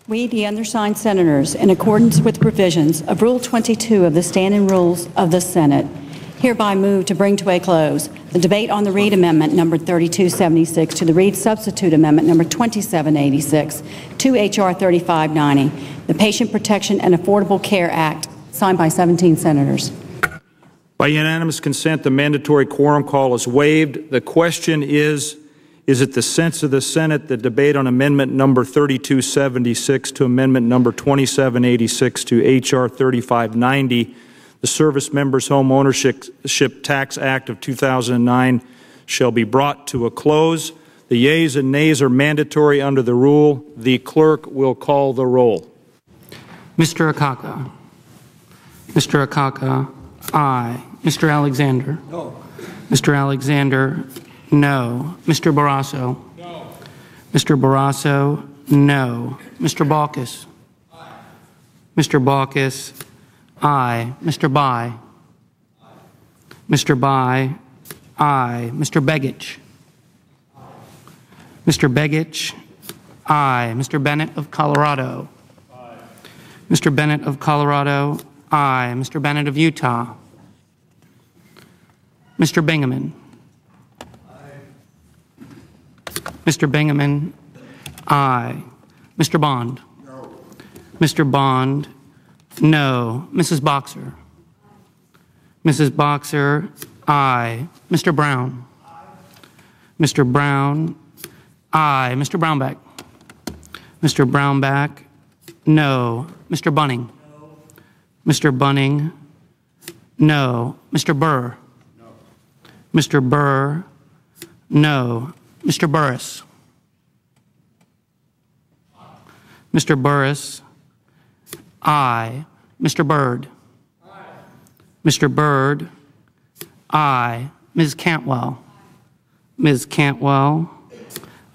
We, the undersigned senators, in accordance with provisions of Rule 22 of the Standing Rules of the Senate, hereby move to bring to a close the debate on the Reid Amendment number 3276 to the Reid Substitute Amendment number 2786 to H.R. 3590, the Patient Protection and Affordable Care Act, signed by 17 senators. By unanimous consent, the mandatory quorum call is waived. The question is it the sense of the Senate that debate on Amendment number 3276 to Amendment number 2786 to H.R. 3590, the Service Members Home Ownership Tax Act of 2009, shall be brought to a close? The yeas and nays are mandatory under the rule. The clerk will call the roll. Mr. Akaka. Mr. Akaka, aye. Mr. Alexander. No. Mr. Alexander, no. Mr. Barrasso. No. Mr. Barrasso, no. Mr. Baucus. Aye. Mr. Baucus, aye. Mr. Bai. Aye. Mr. Bai, aye. Mr. Begich. Aye. Mr. Begich, aye. Mr. Bennett of Colorado. Aye. Mr. Bennett of Colorado, aye. Mr. Bennett of Utah. Mr. Bingaman. Aye. Mr. Bingaman, aye. Mr. Bond. No. Mr. Bond, no. Mrs. Boxer. Mrs. Boxer, aye. Mr. Brown. Aye. Mr. Brown, aye. Mr. Brownback. Mr. Brownback, no. Mr. Bunning. No. Mr. Bunning, no. Mr. Burr. No. Mr. Burr, no. Mr. Burris. Mr. Burris, aye. Mr. Byrd. Aye. Mr. Byrd, aye. Ms. Cantwell. Ms. Cantwell,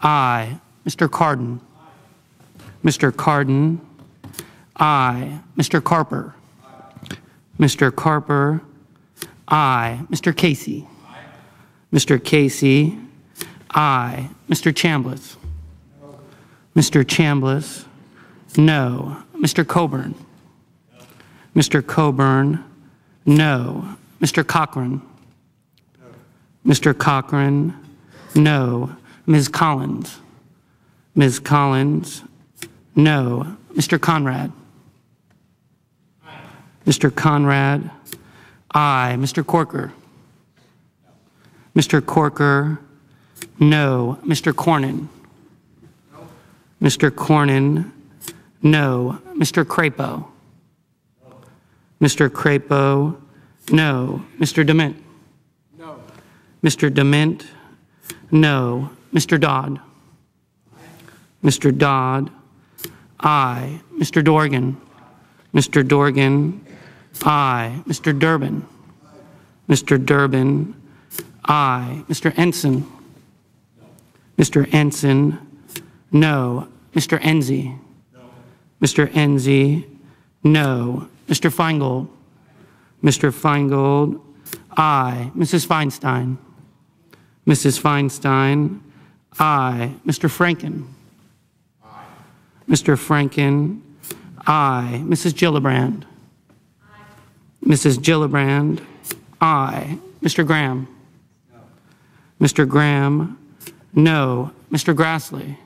aye. Mr. Cardin. Mr. Cardin, aye. Mr. Carper. Mr. Carper, aye. Mr. Casey. Mr. Casey, aye. Mr. Chambliss. Mr. Chambliss, no. Mr. Coburn. Mr. Coburn, no. Mr. Cochran. Mr. Cochran, no. Ms. Collins. Ms. Collins, no. Mr. Conrad. Mr. Conrad, aye. Mr. Corker. Mr. Corker, no. Mr. Cornyn. Mr. Cornyn, no. Mr. Crapo. Mr. Crapo, no. Mr. Dement. No. Mr. Dement, no. Mr. Dodd. Mr. Dodd, aye. Mr. Dorgan. Mr. Dorgan, aye. Mr. Durbin. Mr. Durbin, aye. Mr. Ensign. Mr. Ensign, no. Mr. Enzi. Mr. Enzi, no. Mr. Feingold. Mr. Feingold, aye. Mrs. Feinstein. Mrs. Feinstein, aye. Mr. Franken. Aye. Mr. Franken, aye. Mrs. Gillibrand. Aye. Mrs. Gillibrand, aye. Mr. Graham. No. Mr. Graham, no. Mr. Grassley.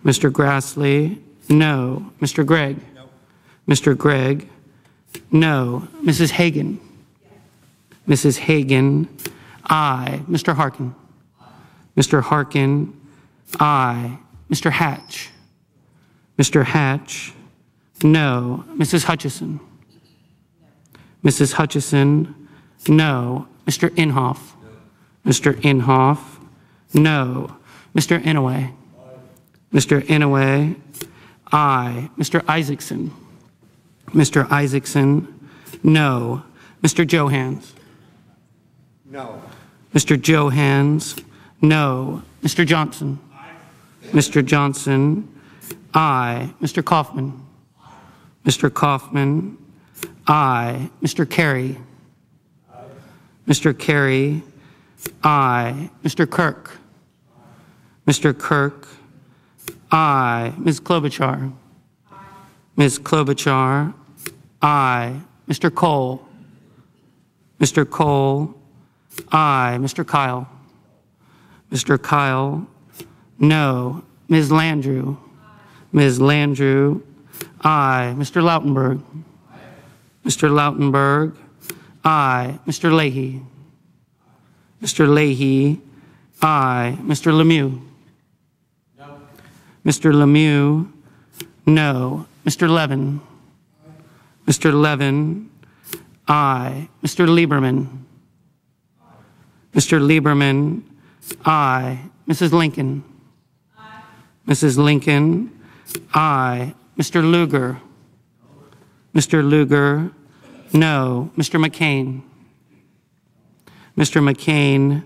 Mr. Grassley, no. Mr. Gregg. No. Mr. Gregg, no. Mrs. Hagan. Yes. Mrs. Hagan, aye. Mr. Harkin. Aye. Mr. Harkin, aye. Mr. Hatch. Mr. Hatch, no. Mrs. Hutchison. No. Mrs. Hutchison, no. Mr. Inhofe. No. Mr. Inhofe, no. Mr. Inouye. Aye. Mr. Inouye, aye. Mr. Isaacson. Mr. Isaacson, no. Mr. Johans. No. Mr. Johans, no. Mr. Johnson. Aye. Mr. Johnson, aye. Mr. Kaufman. Aye. Mr. Kaufman, aye. Mr. Kerry. Aye. Mr. Kerry, aye. Mr. Kirk. Aye. Mr. Kirk, aye. Ms. Klobuchar. Ms. Klobuchar, aye. Mr. Cole. Mr. Cole, aye. Mr. Kyle. Mr. Kyle, no. Ms. Landrieu. Ms. Landrieu, aye. Mr. Lautenberg. Mr. Lautenberg, aye. Mr. Leahy. Mr. Leahy, aye. Mr. Lemieux. No. Mr. Lemieux, no. Mr. Levin. Mr. Levin, aye. Mr. Lieberman. Mr. Lieberman, aye. Mrs. Lincoln. Aye. Mrs. Lincoln, aye. Mr. Lugar. Mr. Lugar, no. Mr. McCain. Mr. McCain,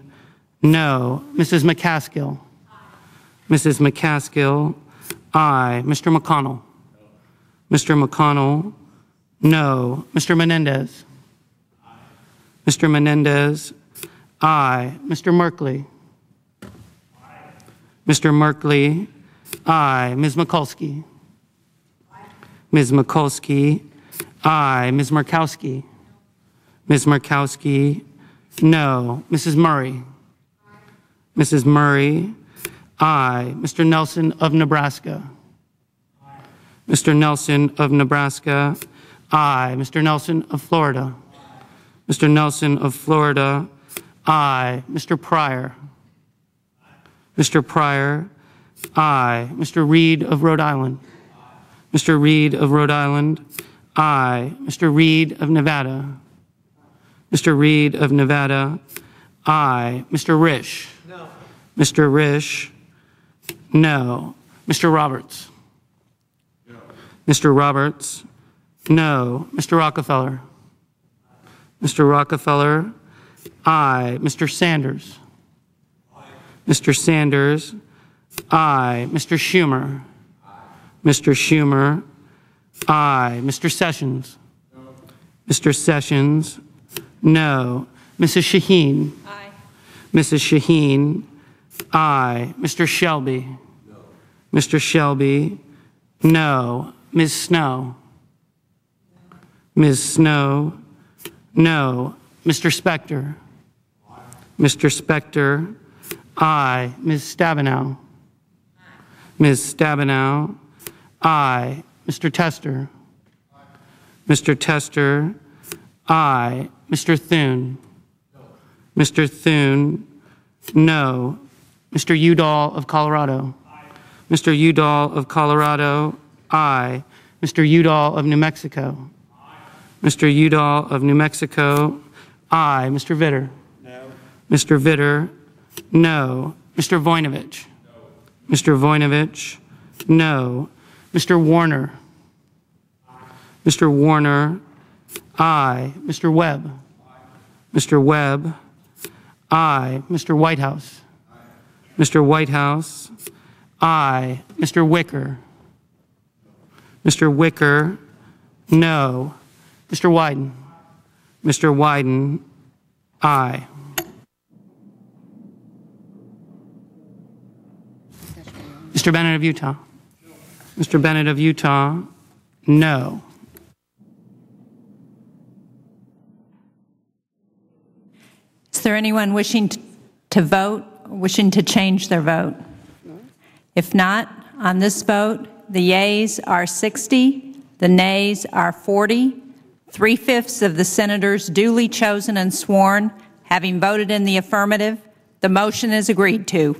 no. Mrs. McCaskill. Mrs. McCaskill, aye. Mr. McConnell. Mr. McConnell, no. Mr. Menendez. Mr. Menendez, aye. Mr. Merkley. Mr. Merkley, aye. Ms. Mikulski. Ms. Mikulski, aye. Ms. Murkowski. Ms. Murkowski, no. Mrs. Murray. Mrs. Murray, aye. Mr. Nelson of Nebraska. Mr. Nelson of Nebraska, aye. Mr. Nelson of Florida. Mr. Nelson of Florida, aye. Mr. Pryor. Mr. Pryor, aye. Mr. Reed of Rhode Island. Mr. Reed of Rhode Island, aye. Mr. Reed of Nevada. Mr. Reed of Nevada, aye. Mr. Risch. No. Mr. Risch, no. Mr. Roberts. No. Mr. Roberts, no. Mr. Rockefeller. Mr. Rockefeller, aye. Mr. Sanders. Aye. Mr. Sanders, aye. Mr. Schumer. Aye. Mr. Schumer, aye. Mr. Sessions. No. Mr. Sessions, no. Mrs. Shaheen. Aye. Mrs. Shaheen, aye. Mr. Shelby. No. Mr. Shelby, no. Ms. Snow. Ms. Snow, no. Mr. Specter. Aye. Mr. Specter, aye. Ms. Stabenow. Aye. Ms. Stabenow, aye. Mr. Tester. Aye. Mr. Tester, aye. Mr. Thune. No. Mr. Thune, no. Mr. Udall of Colorado. Aye. Mr. Udall of Colorado, aye. Mr. Udall of New Mexico. Aye. Mr. Udall of New Mexico, aye. Mr. Vitter. No. Mr. Vitter, no. Mr. Voinovich. No. Mr. Voinovich, no. Mr. Warner. Aye. Mr. Warner, aye. Mr. Webb. Aye. Mr. Webb, aye. Mr. Whitehouse. Aye. Mr. Whitehouse, aye. Mr. Wicker. Mr. Wicker, no. Mr. Wyden. Mr. Wyden, aye. Mr. Bennett of Utah. Mr. Bennett of Utah, no. Is there anyone wishing to vote, wishing to change their vote? If not, on this vote, the yeas are 60, the nays are 40. 3/5 of the senators duly chosen and sworn, having voted in the affirmative, the motion is agreed to.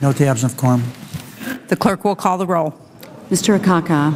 No tabs of quorum. The clerk will call the roll. Mr. Akaka.